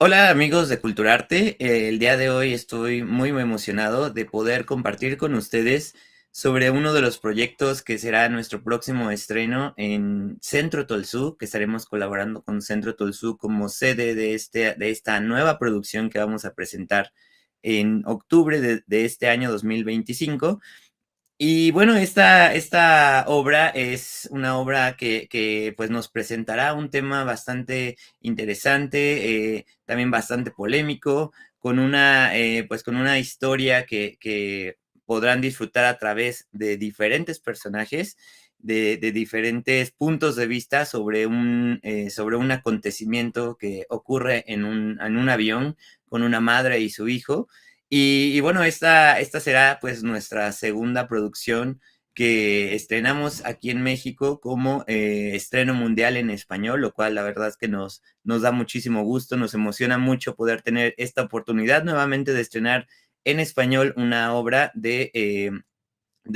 Hola amigos de CulturArte, el día de hoy estoy muy emocionado de poder compartir con ustedes sobre uno de los proyectos que será nuestro próximo estreno en Centro Tolzú, que estaremos colaborando con Centro Tolzú como sede de esta nueva producción que vamos a presentar en octubre de este año 2025. Y bueno, esta obra es una obra que pues nos presentará un tema bastante interesante, también bastante polémico, pues con una historia que podrán disfrutar a través de diferentes personajes, de diferentes puntos de vista sobre un acontecimiento que ocurre en un avión con una madre y su hijo. Y bueno, esta será pues nuestra segunda producción que estrenamos aquí en México como estreno mundial en español, lo cual la verdad es que nos da muchísimo gusto, nos emociona mucho poder tener esta oportunidad nuevamente de estrenar en español una obra de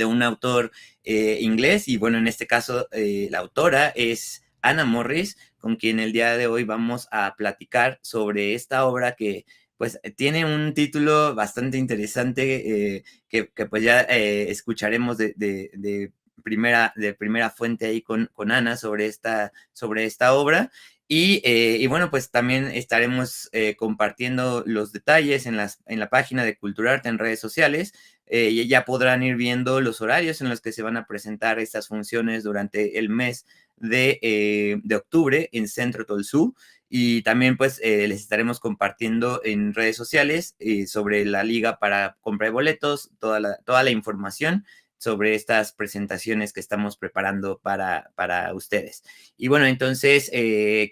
un autor inglés. Y bueno, en este caso la autora es Anna Morris, con quien el día de hoy vamos a platicar sobre esta obra que pues tiene un título bastante interesante, que pues ya escucharemos de primera fuente ahí con Ana sobre esta obra. Y bueno, pues también estaremos compartiendo los detalles en la página de CulturArte en redes sociales. Y ya podrán ir viendo los horarios en los que se van a presentar estas funciones durante el mes de octubre en Centro Tolzú. Y también pues les estaremos compartiendo en redes sociales sobre la liga para compra de boletos, toda la información sobre estas presentaciones que estamos preparando para ustedes. Y bueno, entonces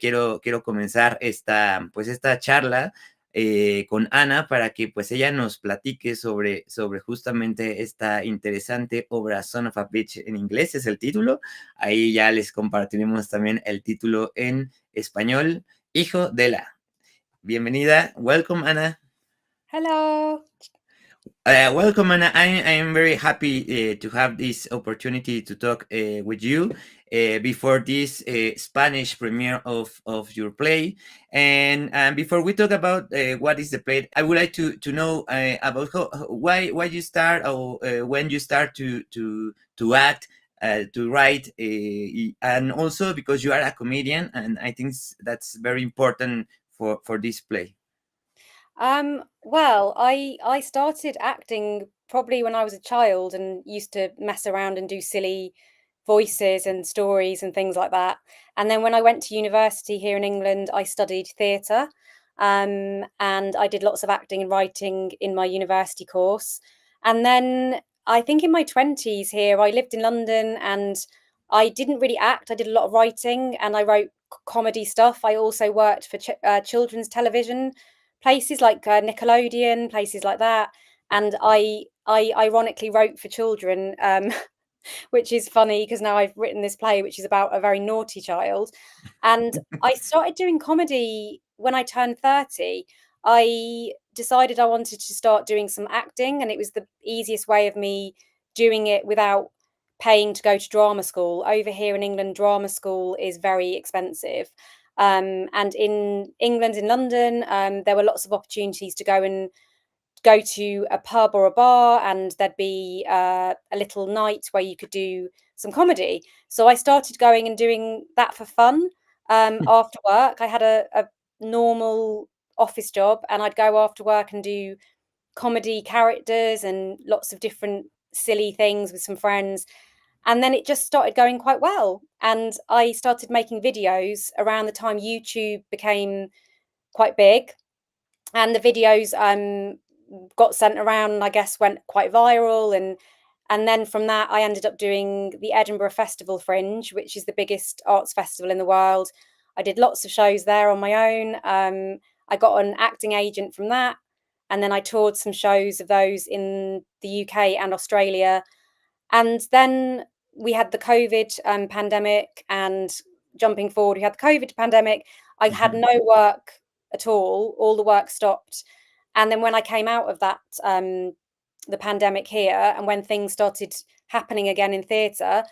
quiero comenzar esta charla con Ana para que pues ella nos platique sobre justamente esta interesante obra Son of a Bitch. En inglés es el título. Ahí ya les compartiremos también el título en español, Hijo de la. Bienvenida, welcome Ana. Hello. Welcome, Anna. I am very happy to have this opportunity to talk with you before this Spanish premiere of your play. And before we talk about what is the play, I would like to know about why you start or when you start to act, to write, and also because you are a comedian, and I think that's very important for this play. Well, I started acting probably when I was a child and used to mess around and do silly voices and stories and things like that. And then when I went to university here in England, I studied theatre, and I did lots of acting and writing in my university course. And then I think in my 20s here, I lived in London and I didn't really act. I did a lot of writing and I wrote comedy stuff. I also worked for children's television places like Nickelodeon, places like that. And I ironically wrote for children, which is funny because now I've written this play which is about a very naughty child. And I started doing comedy when I turned 30. I decided I wanted to start doing some acting, and it was the easiest way of me doing it without paying to go to drama school. Over here in England, drama school is very expensive. And in England, in London, there were lots of opportunities to go to a pub or a bar, and there'd be a little night where you could do some comedy. So I started going and doing that for fun. After work, I had a normal office job, and I'd go after work and do comedy characters and lots of different silly things with some friends. And then it just started going quite well. And I started making videos around the time YouTube became quite big. And the videos got sent around and I guess went quite viral. And then from that, I ended up doing the Edinburgh Festival Fringe, which is the biggest arts festival in the world. I did lots of shows there on my own. I got an acting agent from that. And then I toured some shows of those in the UK and Australia. And then we had the COVID pandemic, and jumping forward, we had the COVID pandemic. I had no work at all the work stopped. And then when I came out of that, the pandemic here, and when things started happening again in theatre,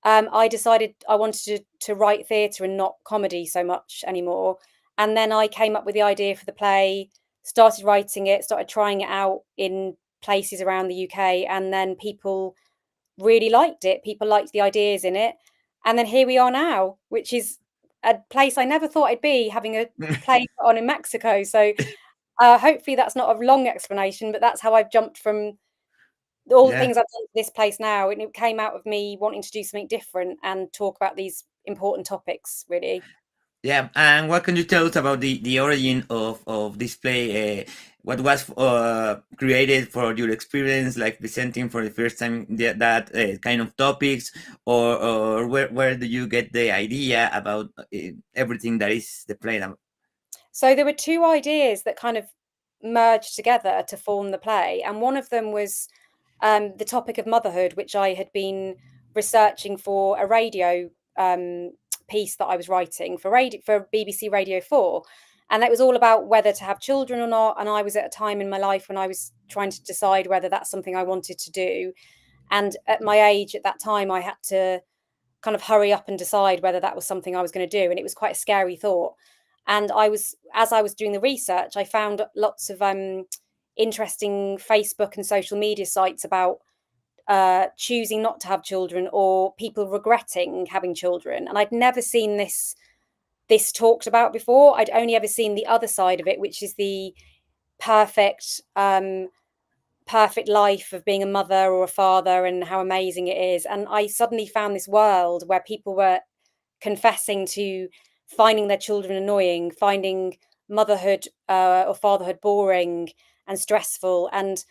I decided I wanted to write theatre and not comedy so much anymore. And then I came up with the idea for the play, started writing it, started trying it out in places around the UK, and then people really liked it. People liked the ideas in it. And then here we are now, which is a place I never thought I'd be, having a play on in Mexico. So hopefully that's not a long explanation, but that's how I've jumped from all the Yeah. things I've done to this place now. And it came out of me wanting to do something different and talk about these important topics, really. Yeah, and what can you tell us about the origin of this play? What was created for your experience, like presenting for the first time that kind of topics, or where do you get the idea about everything that is the play? So there were two ideas that kind of merged together to form the play, and one of them was the topic of motherhood, which I had been researching for a radio piece that I was writing for BBC Radio 4, and that was all about whether to have children or not. And I was at a time in my life when I was trying to decide whether that's something I wanted to do. And at my age at that time, I had to kind of hurry up and decide whether that was something I was going to do. And it was quite a scary thought. And as I was doing the research, I found lots of interesting Facebook and social media sites about choosing not to have children or people regretting having children. And I'd never seen this talked about before. I'd only ever seen the other side of it, which is the perfect perfect life of being a mother or a father and how amazing it is. And I suddenly found this world where people were confessing to finding their children annoying, finding motherhood or fatherhood boring and stressful. And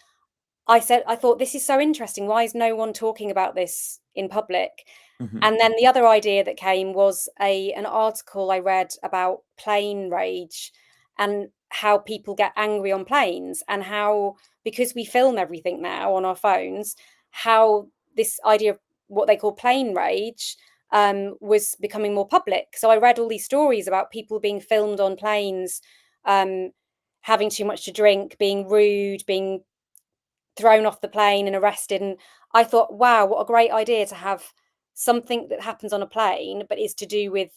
I thought, this is so interesting. Why is no one talking about this in public? Mhm. And then the other idea that came was an article I read about plane rage and how people get angry on planes, and how, because we film everything now on our phones, how this idea of what they call plane rage was becoming more public. So I read all these stories about people being filmed on planes, um, having too much to drink, being rude, being thrown off the plane and arrested. And I thought, wow, what a great idea to have something that happens on a plane, but is to do with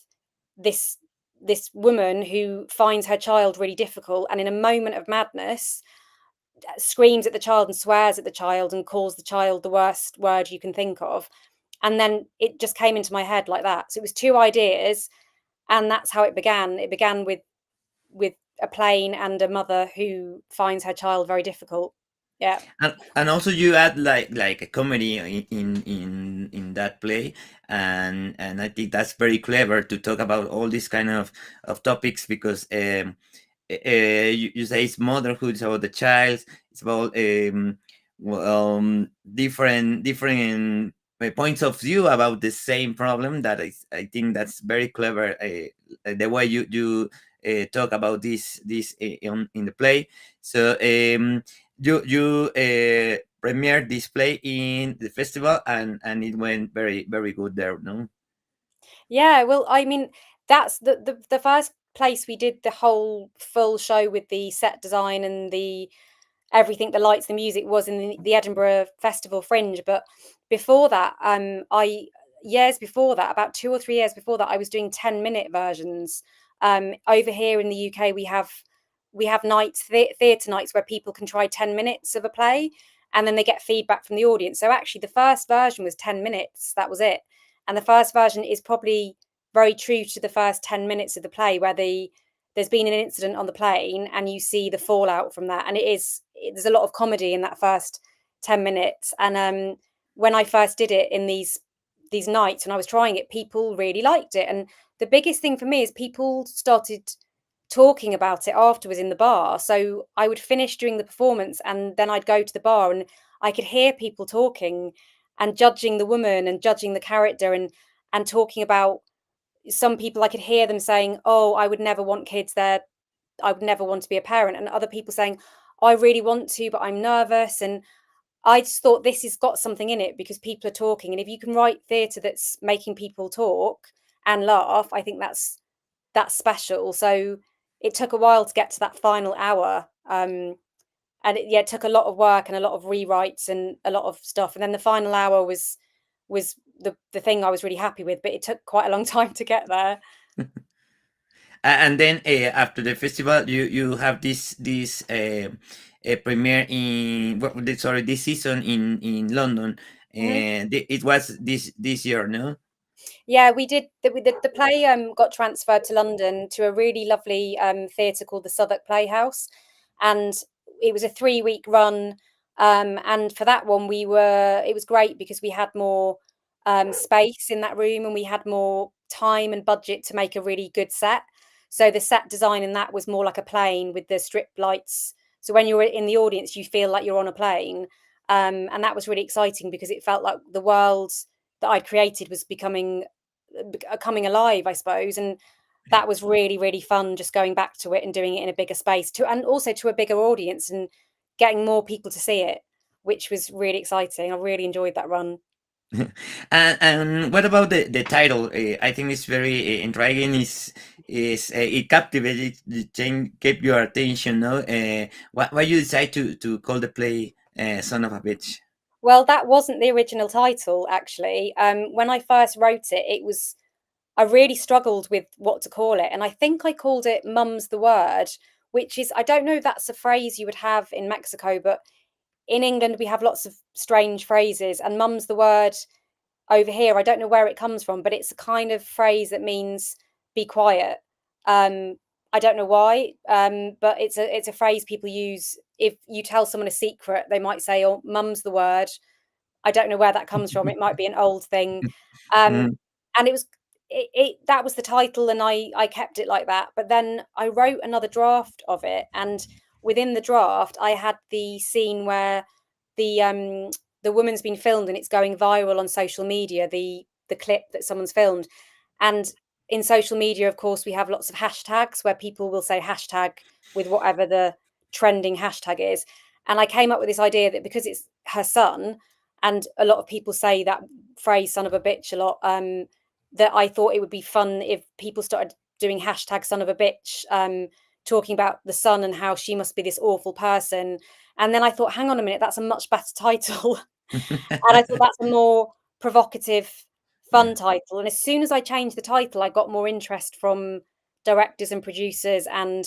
this this woman who finds her child really difficult, and in a moment of madness screams at the child and swears at the child and calls the child the worst word you can think of. And then it just came into my head like that. So it was two ideas, and that's how it began. It began with a plane and a mother who finds her child very difficult. Yeah. And also you add like a comedy in that play, and I think that's very clever to talk about all these kind of topics, because you say it's motherhood, it's about the child, it's about different points of view about the same problem. That is, I think that's very clever, the way talk about this in the play. So you premiered this play in the festival, and it went very good there, no? Yeah, well, I mean, that's the first place we did the whole full show with the set design and the everything, the lights, the music, was in the Edinburgh Festival Fringe. But before that, I years before that, about 2 or 3 years before that, I was doing 10-minute versions. Over here in the UK, we have nights, theatre nights, where people can try 10 minutes of a play, and then they get feedback from the audience. So actually, the first version was 10 minutes. That was it. And the first version is probably very true to the first 10 minutes of the play, where there's been an incident on the plane and you see the fallout from that. And there's a lot of comedy in that first 10 minutes. And when I first did it in these nights when I was trying it, people really liked it. And the biggest thing for me is people started talking about it afterwards in the bar. So I would finish doing the performance and then I'd go to the bar, and I could hear people talking and judging the woman and judging the character, and talking about, some people, I could hear them saying, "Oh, I would never want kids there. I would never want to be a parent." And other people saying, "Oh, I really want to, but I'm nervous." And I just thought, this has got something in it because people are talking. And if you can write theatre that's making people talk and laugh, I think that's special. So it took a while to get to that final hour. And it took a lot of work and a lot of rewrites and a lot of stuff. And then the final hour was the thing I was really happy with, but it took quite a long time to get there. And then after the festival, you have this premiere in sorry, this season in London, Mhm. and it was this year, no? Yeah, we did. The play got transferred to London to a really lovely theatre called the Southwark Playhouse, and it was a 3-week run. And for that one, it was great because we had more space in that room, and we had more time and budget to make a really good set. So the set design in that was more like a plane with the strip lights. So when you're in the audience, you feel like you're on a plane, and that was really exciting because it felt like the world that I'd created was coming alive, I suppose. And that was really, really fun, just going back to it and doing it in a bigger space and also to a bigger audience and getting more people to see it, which was really exciting. I really enjoyed that run. And what about the title? I think it's very intriguing. Is it captivated, kept your attention? No, why you decide to call the play "Son of a Bitch"? Well, that wasn't the original title, actually. When I first wrote it, I really struggled with what to call it. And I think I called it Mum's the Word, which is, I don't know if that's a phrase you would have in Mexico, but in England, we have lots of strange phrases. And Mum's the Word over here, I don't know where it comes from, but it's a kind of phrase that means be quiet. Um, I don't know why, but it's a phrase people use if you tell someone a secret. They might say, "Oh, mum's the word." I don't know where that comes from. It might be an old thing, um, Mm. and that was the title, and I kept it like that. But then I wrote another draft of it, and within the draft, I had the scene where the um, the woman's been filmed and it's going viral on social media. The clip that someone's filmed, and in social media, of course, we have lots of hashtags where people will say hashtag with whatever the trending hashtag is. And I came up with this idea that because it's her son, and a lot of people say that phrase "son of a bitch" a lot, that I thought it would be fun if people started doing hashtag "son of a bitch," talking about the son and how she must be this awful person. And then I thought, hang on a minute, that's a much better title. And I thought that's a more provocative, Yeah. fun title. And as soon as I changed the title, I got more interest from directors and producers, and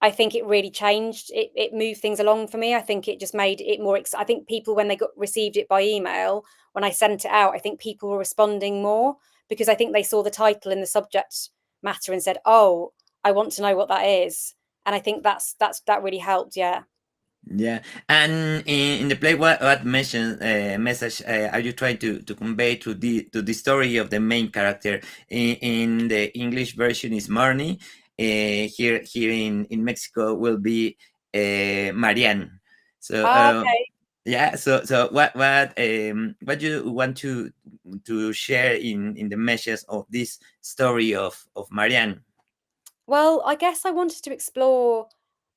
I think it really changed. It moved things along for me. I think it just made it more. I think people, when they received it by email, when I sent it out, I think people were responding more because I think they saw the title and the subject matter and said, "Oh, I want to know what that is." And I think that really helped. Yeah. Yeah, and in the play, what message are you trying to convey to the story of the main character? In the English version is Marnie. Here in Mexico will be Marianne. So Okay. yeah, so what you want to share in the message of this story of Marianne? Well, I guess I wanted to explore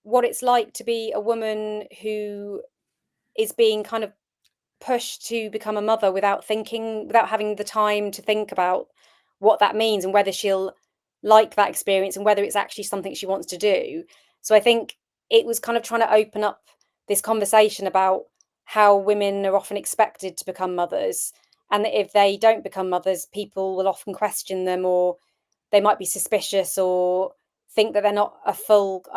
what it's like to be a woman who is being kind of pushed to become a mother without having the time to think about what that means and whether she'll like that experience and whether it's actually something she wants to do. So I think it was kind of trying to open up this conversation about how women are often expected to become mothers, and that if they don't become mothers, people will often question them, or they might be suspicious or think that they're not a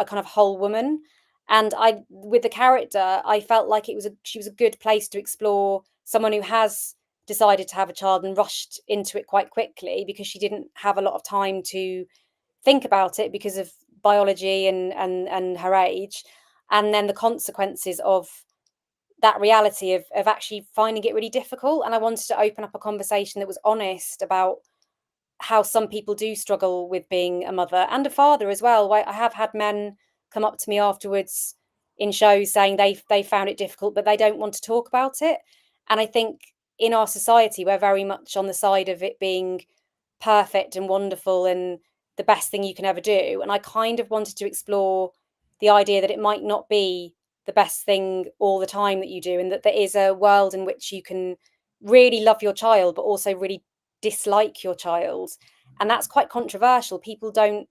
kind of whole woman. And with the character, I felt like she was a good place to explore someone who has decided to have a child and rushed into it quite quickly because she didn't have a lot of time to think about it because of biology and her age, and then the consequences of that reality of actually finding it really difficult. And I wanted to open up a conversation that was honest about how some people do struggle with being a mother and a father as well. I have had men come up to me afterwards in shows saying they found it difficult, but they don't want to talk about it. And I think in our society, we're very much on the side of it being perfect and wonderful and the best thing you can ever do. And I kind of wanted to explore the idea that it might not be the best thing all the time that you do, and that there is a world in which you can really love your child, but also really dislike your child. And that's quite controversial. People don't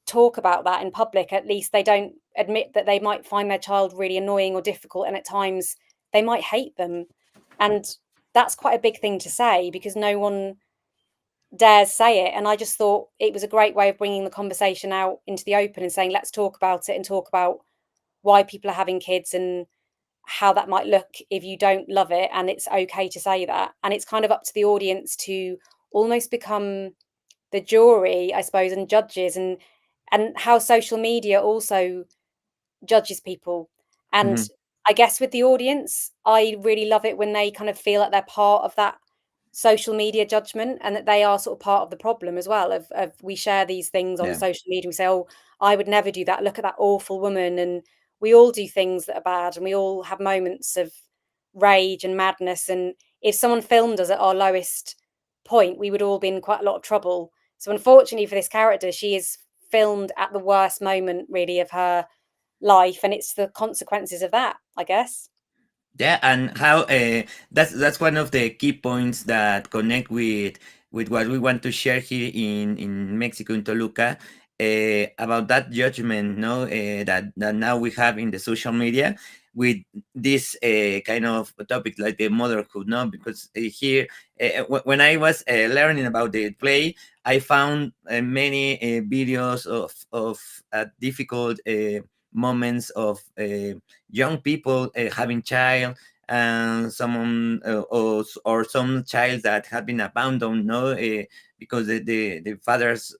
talk about that in public. At least they don't admit that they might find their child really annoying or difficult. And at times they might hate them. And that's quite a big thing to say because no one dares say it. And I just thought it was a great way of bringing the conversation out into the open and saying, let's talk about it and talk about why people are having kids and how that might look if you don't love it. And it's okay to say that. And it's kind of up to the audience to almost become the jury, I suppose, and judges, and how social media also judges people. And Hmm. I guess with the audience, I really love it when they kind of feel like they're part of that social media judgment and that they are sort of part of the problem as well. Of we share these things on Yeah. social media. We say, "Oh, I would never do that. Look at that awful woman." And we all do things that are bad, and we all have moments of rage and madness. And if someone filmed us at our lowest point, we would all be in quite a lot of trouble. So unfortunately for this character, she is filmed at the worst moment really of her life, and it's the consequences of that, I guess. Yeah, and how that's one of the key points that connect with what we want to share here in Mexico, in Toluca, about that judgment, no, that now we have in the social media with this kind of topic like the motherhood, no, because here when I was learning about the play, I found many videos of difficult moments of young people having child, and someone or some child that have been abandoned, no, because the fathers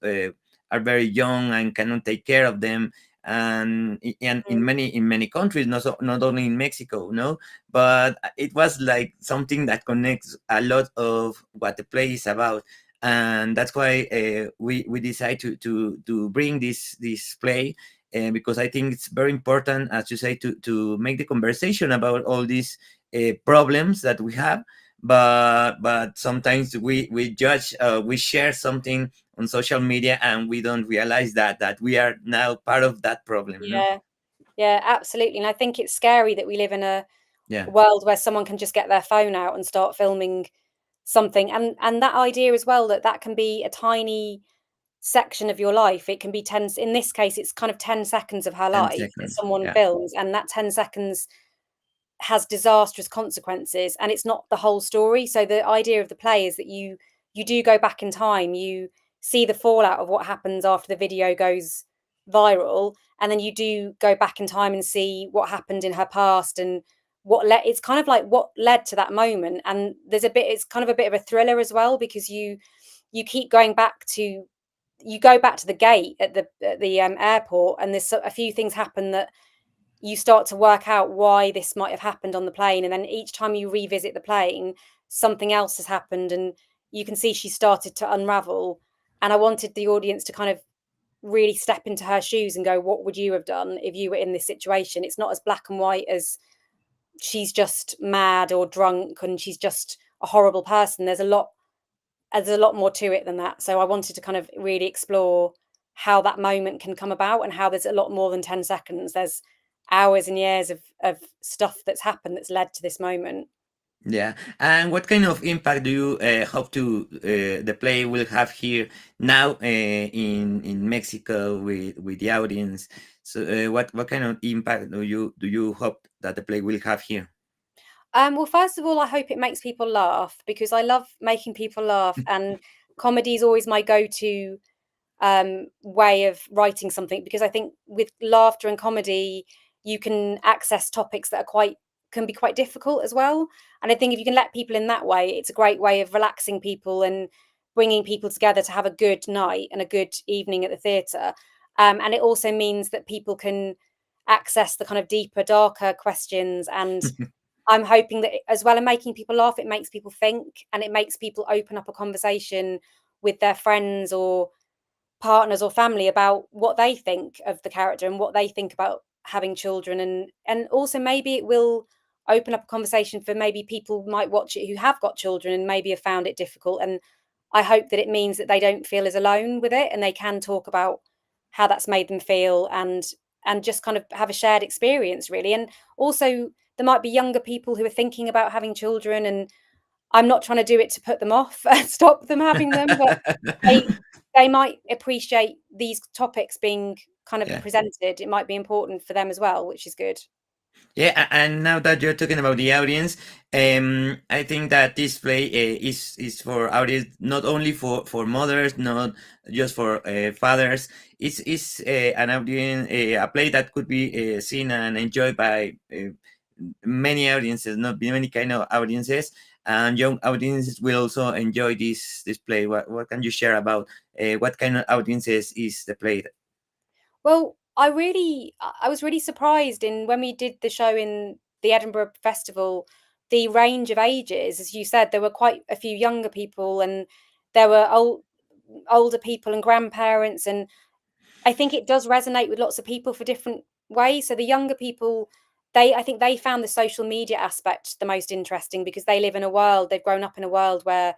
are very young and cannot take care of them. And Mm, in many countries, not only in Mexico, no, but it was like something that connects a lot of what the play is about. And that's why we decide to bring this play, because I think it's very important, as you say, to make the conversation about all these problems that we have. But sometimes we judge, we share something on social media, and we don't realize that we are now part of that problem. No. yeah, yeah, absolutely. And I think it's scary that we live in a Yeah. world where someone can just get their phone out and start filming something. And that idea as well, that that can be a tiny section of your life. It can be 10, in this case, it's kind of 10 seconds of her 10 life that seconds. someone Yeah. films, and that 10 seconds has disastrous consequences, and it's not the whole story. So the idea of the play is that you do go back in time, you see the fallout of what happens after the video goes viral, and then you do go back in time and see what happened in her past and what led, it's kind of like what led to that moment. And there's a bit, it's kind of a bit of a thriller as well, because you keep going back to, you go back to the gate at the airport, and there's a few things happen that you start to work out why this might have happened on the plane. And then each time you revisit the plane, something else has happened, and you can see she started to unravel. And I wanted the audience to kind of really step into her shoes and go, what would you have done if you were in this situation? It's not as black and white as she's just mad or drunk and she's just a horrible person. There's a lot more to it than that. So I wanted to kind of really explore how that moment can come about, and how there's a lot more than 10 seconds. There's hours and years of stuff that's happened that's led to this moment. Yeah. And what kind of impact do you hope to the play will have here now in Mexico with the audience? So what kind of impact do you hope that the play will have here? Well, first of all, I hope it makes people laugh, because I love making people laugh, and comedy is always my go-to way of writing something, because I think with laughter and comedy, you can access topics that are quite, can be quite difficult as well. And I think if you can let people in that way, it's a great way of relaxing people and bringing people together to have a good night and a good evening at the theatre. And it also means that people can access the kind of deeper, darker questions. And I'm hoping that as well as making people laugh, it makes people think, and it makes people open up a conversation with their friends or partners or family about what they think of the character and what they think about having children. And also maybe it will open up a conversation for maybe people who might watch it who have got children and maybe have found it difficult. And I hope that it means that they don't feel as alone with it, and they can talk about how that's made them feel, and just kind of have a shared experience really. And also there might be younger people who are thinking about having children, and I'm not trying to do it to put them off and stop them having them, but they they might appreciate these topics being kind of Yeah. presented. It might be important for them as well, which is good. Yeah, and now that you're talking about the audience, I think that this play is for audience, not only for mothers, not just for fathers. It's an audience, a play that could be seen and enjoyed by many audiences, not many kind of audiences, and young audiences will also enjoy this play. What can you share about what kind of audiences is the play? Well, I was really surprised in when we did the show in the Edinburgh Festival, the range of ages, as you said, there were quite a few younger people and there were older people and grandparents, and I think it does resonate with lots of people for different ways. So the younger people, I think they found the social media aspect the most interesting because they live in a world, they've grown up in a world where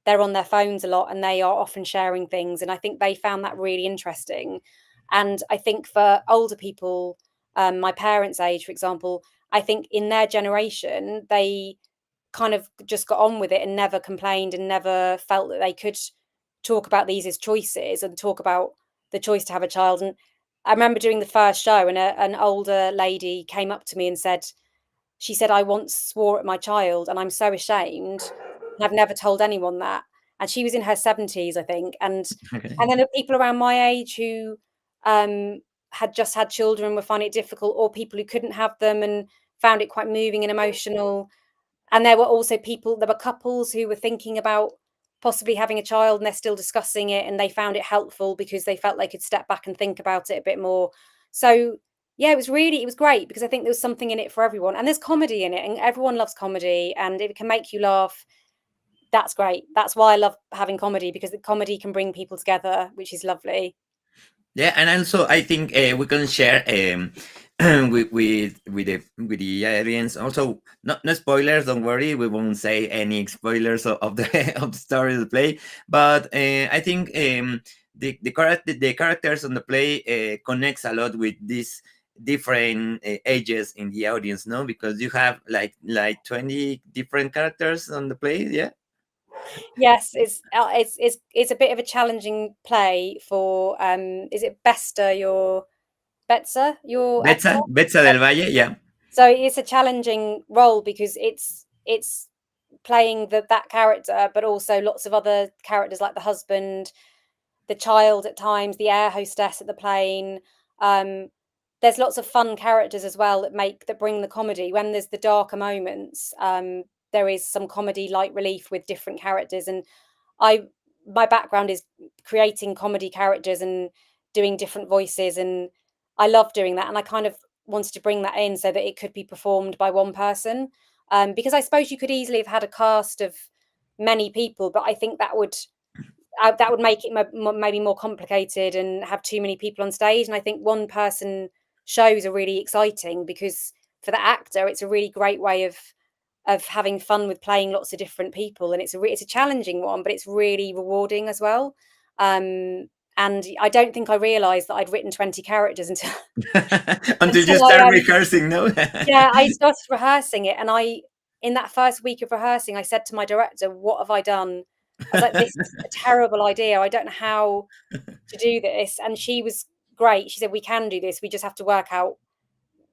they're on their phones a lot and they are often sharing things. And I think they found that really interesting. And I think for older people, my parents' age, for example, I think in their generation, they kind of just got on with it and never complained and never felt that they could talk about these as choices and talk about the choice to have a child. And I remember doing the first show, and an older lady came up to me and said, she said, "I once swore at my child, and I'm so ashamed. I've never told anyone that." And she was in her 70s, I think. And Okay. then the people around my age who um, had just had children were finding it difficult, or people who couldn't have them and found it quite moving and emotional. And there were also there were couples who were thinking about possibly having a child and they're still discussing it and they found it helpful because they felt they could step back and think about it a bit more. So yeah, it was great because I think there was something in it for everyone. And there's comedy in it and everyone loves comedy and if it can make you laugh, that's great. That's why I love having comedy because the comedy can bring people together, which is lovely. Yeah, and also I think we can share with the audience. Also, not spoilers. Don't worry, we won't say any spoilers of the of the story of the play. But I think the characters on the play connects a lot with these different ages in the audience. No, because you have like 20 different characters on the play. Yeah, Yes, it's a bit of a challenging play for is it Bester, your Betzer, your editor? Betsa del Valle. Yeah. So it's a challenging role because it's playing that character, but also lots of other characters like the husband, the child at times, the air hostess at the plane. Um, there's lots of fun characters as well that bring the comedy. When there's the darker moments, there is some comedy light relief with different characters. And I my background is creating comedy characters and doing different voices, and I love doing that. And I kind of wanted to bring that in so that it could be performed by one person. Because I suppose you could easily have had a cast of many people, but I think that would make it maybe more complicated and have too many people on stage. And I think one person shows are really exciting because for the actor, it's a really great way of having fun with playing lots of different people, and it's a challenging one, but it's really rewarding as well. And I don't think I realised that I'd written 20 characters until Until you until start rehearsing, no? yeah, I started rehearsing it, and in that first week of rehearsing, I said to my director, "What have I done?" I was like, "This is a terrible idea. I don't know how to do this." And she was great. She said, "We can do this. We just have to work out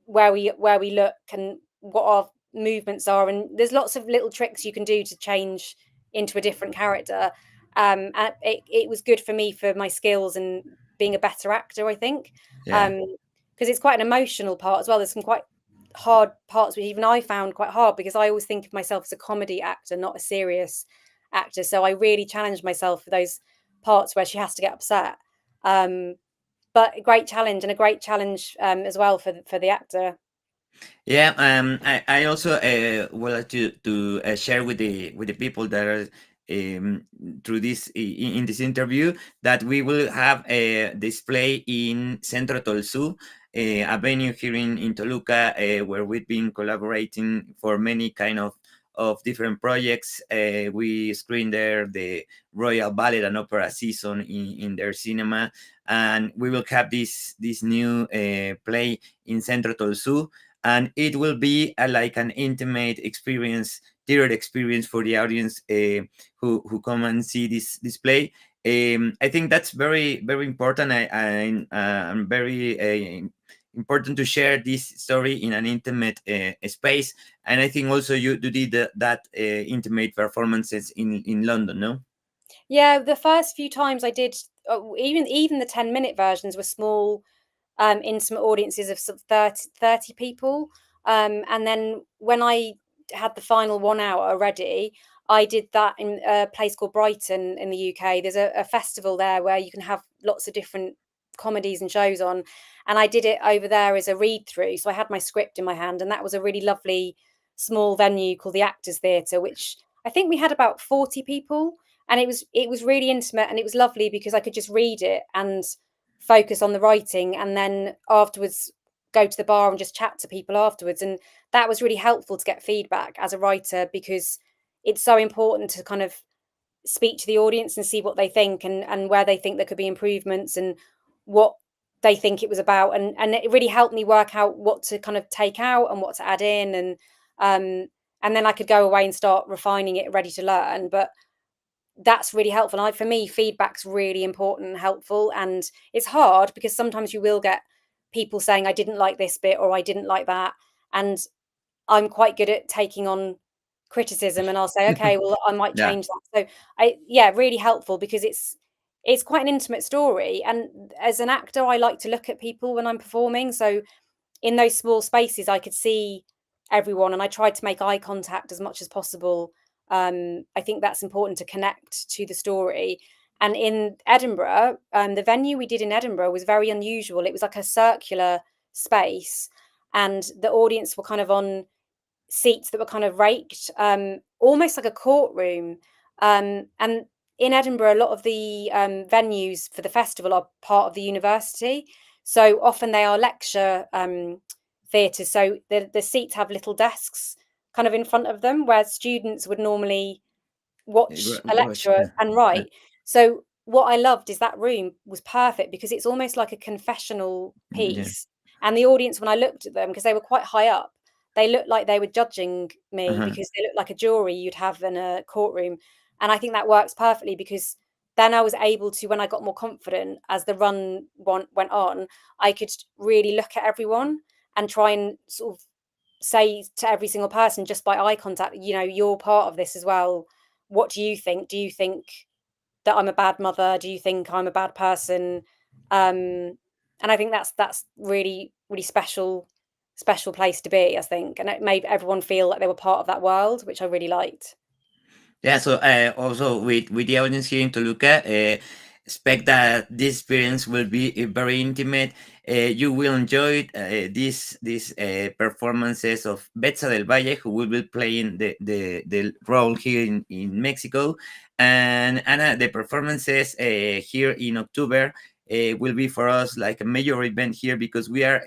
where we look and what our movements are." And there's lots of little tricks you can do to change into a different character. And it was good for me for my skills and being a better actor, I think. Yeah. Um, because it's quite an emotional part as well. There's some quite hard parts which even I found quite hard because I always think of myself as a comedy actor, not a serious actor. So I really challenged myself for those parts where she has to get upset. Um, but a great challenge and a great challenge as well for the actor. Yeah, I also would like to share with the people that are um, through this in this interview that we will have a display in Centro Tolzú, a venue here in Toluca, where we've been collaborating for many kind of different projects. We screen there the Royal Ballet and Opera season in their cinema, and we will have this new play in Centro Tolzú, and it will be like an intimate experience, theater experience for the audience who come and see this display. I think that's very important. I'm very important to share this story in an intimate space. And I think also you did that intimate performances in London, no? Yeah, the first few times I did, even the 10-minute versions were small, intimate audiences of sort of 30 people. And then when I had the final 1 hour ready, I did that in a place called Brighton in the UK. There's a festival there where you can have lots of different comedies and shows on. And I did it over there as a read through. So I had my script in my hand, and that was a really lovely small venue called the Actors Theatre, which I think we had about 40 people. And it was really intimate, and it was lovely because I could just read it and focus on the writing, and then afterwards go to the bar and just chat to people afterwards. And that was really helpful to get feedback as a writer, because it's so important to kind of speak to the audience and see what they think, and where they think there could be improvements, and what they think it was about. And it really helped me work out what to kind of take out and what to add in. And then I could go away and start refining it, ready to learn. But that's really helpful. For me, feedback's really important and helpful. And it's hard because sometimes you will get people saying, I didn't like this bit, or I didn't like that. And I'm quite good at taking on criticism, and I'll say, okay, well, I might Yeah. change that. So yeah, really helpful, because it's quite an intimate story. And as an actor, I like to look at people when I'm performing. So in those small spaces, I could see everyone, and I tried to make eye contact as much as possible. I think that's important to connect to the story. And in Edinburgh, the venue we did in Edinburgh was very unusual. It was like a circular space, and the audience were kind of on seats that were kind of raked, almost like a courtroom. And in Edinburgh, a lot of the venues for the festival are part of the university. So often they are lecture theatres. So the seats have little desks kind of in front of them, where students would normally watch a Gosh. lecturer and write. So what I loved is that room was perfect, because it's almost like a confessional Yeah. piece. And the audience, when I looked at them, because they were quite high up, they looked like they were judging me, Uh-huh. because they looked like a jury you'd have in a courtroom. And I think that works perfectly, because then I was able to, when I got more confident as the run went on, I could really look at everyone and try and sort of say to every single person, just by eye contact, you're part of this as well. What do you think? Do you think that I'm a bad mother? Do you think I'm a bad person? And I think that's really, really special place to be, I think. And it made everyone feel like they were part of that world, which I really liked. Yeah, so also with the audience here in Toluca, expect that this experience will be very intimate. You will enjoy these performances of Betsa del Valle, who will be playing the role here in Mexico, and Anna, the performances here in October will be for us like a major event here, because we are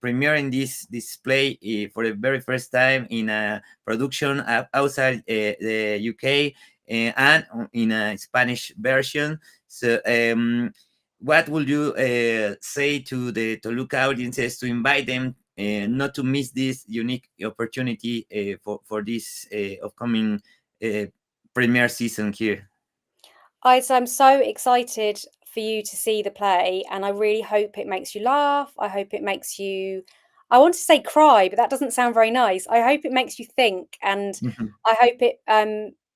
premiering this display for the very first time in a production outside the UK, and in a Spanish version. So, what would you say to the Toluca audiences to invite them not to miss this unique opportunity for this upcoming uh, premiere season here? I'm so excited for you to see the play, and I really hope it makes you laugh. I hope it makes you, I want to say cry, but that doesn't sound very nice. I hope it makes you think, and Mhm. I hope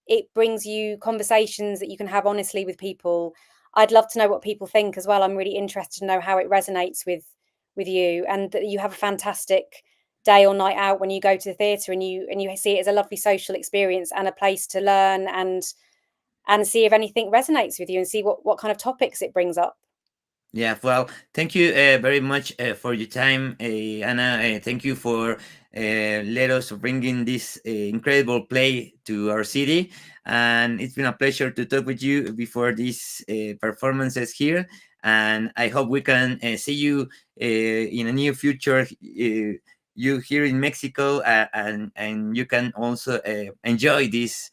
it brings you conversations that you can have honestly with people. I'd love to know what people think as well. I'm really interested to know how it resonates with you, and that you have a fantastic day or night out when you go to the theatre, and you see it as a lovely social experience and a place to learn, and see if anything resonates with you, and see what kind of topics it brings up. Yeah, well, thank you very much for your time, Anna. Thank you for let us bringing this incredible play to our city, and it's been a pleasure to talk with you before these performances here. And I hope we can see you in a near future. You here in Mexico, and you can also enjoy this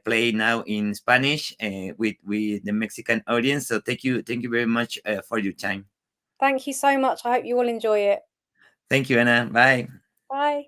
play now in Spanish with the Mexican audience. So thank you very much for your time. Thank you so much. I hope you all enjoy it. Thank you, Anna. Bye. Bye.